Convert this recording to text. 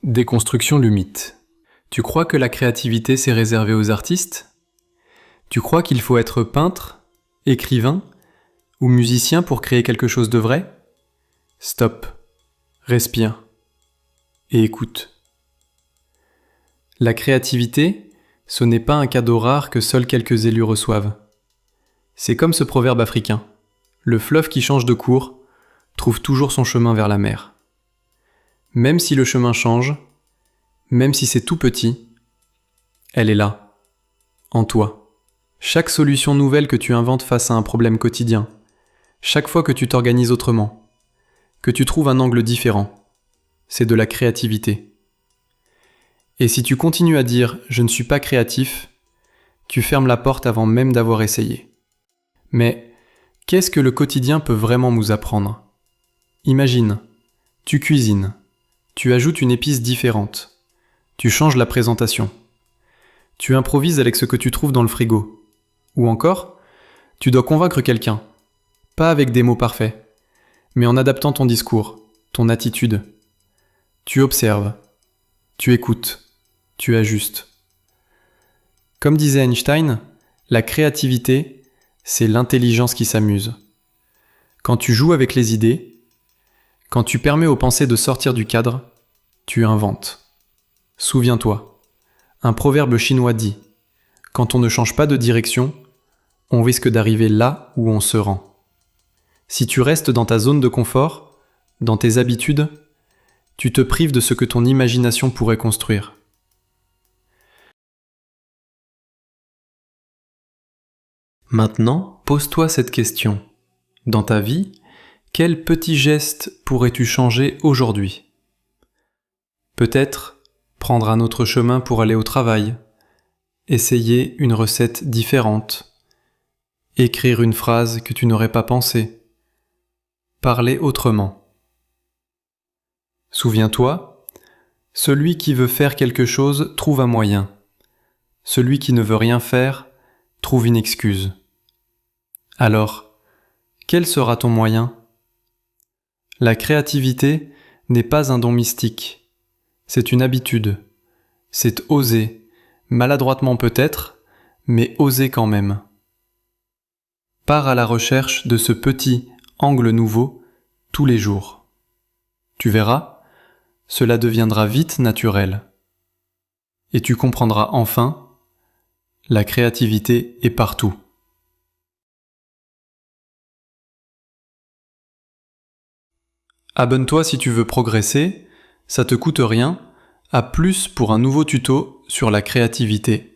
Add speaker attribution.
Speaker 1: Déconstruction le mythe. Tu crois que la créativité c'est réservé aux artistes ? Tu crois qu'il faut être peintre, écrivain ou musicien pour créer quelque chose de vrai ? Stop, respire et écoute. La créativité, ce n'est pas un cadeau rare que seuls quelques élus reçoivent. C'est comme ce proverbe africain. Le fleuve qui change de cours trouve toujours son chemin vers la mer. Même si le chemin change, même si c'est tout petit, elle est là, en toi. Chaque solution nouvelle que tu inventes face à un problème quotidien, chaque fois que tu t'organises autrement, que tu trouves un angle différent, c'est de la créativité. Et si tu continues à dire « je ne suis pas créatif », tu fermes la porte avant même d'avoir essayé. Mais qu'est-ce que le quotidien peut vraiment nous apprendre ? Imagine, tu cuisines, tu ajoutes une épice différente, tu changes la présentation, tu improvises avec ce que tu trouves dans le frigo, ou encore, tu dois convaincre quelqu'un, pas avec des mots parfaits, mais en adaptant ton discours, ton attitude. Tu observes, tu écoutes, tu ajustes. Comme disait Einstein, la créativité, c'est l'intelligence qui s'amuse. Quand tu joues avec les idées, quand tu permets aux pensées de sortir du cadre, tu inventes. Souviens-toi, un proverbe chinois dit « Quand on ne change pas de direction, on risque d'arriver là où on se rend. » Si tu restes dans ta zone de confort, dans tes habitudes, tu te prives de ce que ton imagination pourrait construire. Maintenant, pose-toi cette question. Dans ta vie, quel petit geste pourrais-tu changer aujourd'hui ? Peut-être prendre un autre chemin pour aller au travail, essayer une recette différente, écrire une phrase que tu n'aurais pas pensée, parler autrement. Souviens-toi, celui qui veut faire quelque chose trouve un moyen. Celui qui ne veut rien faire trouve une excuse. Alors, quel sera ton moyen ? La créativité n'est pas un don mystique. C'est une habitude. C'est oser, maladroitement peut-être, mais oser quand même. Pars à la recherche de ce petit angle nouveau tous les jours. Tu verras, cela deviendra vite naturel. Et tu comprendras enfin, la créativité est partout. Abonne-toi si tu veux progresser, ça te coûte rien, à plus pour un nouveau tuto sur la créativité.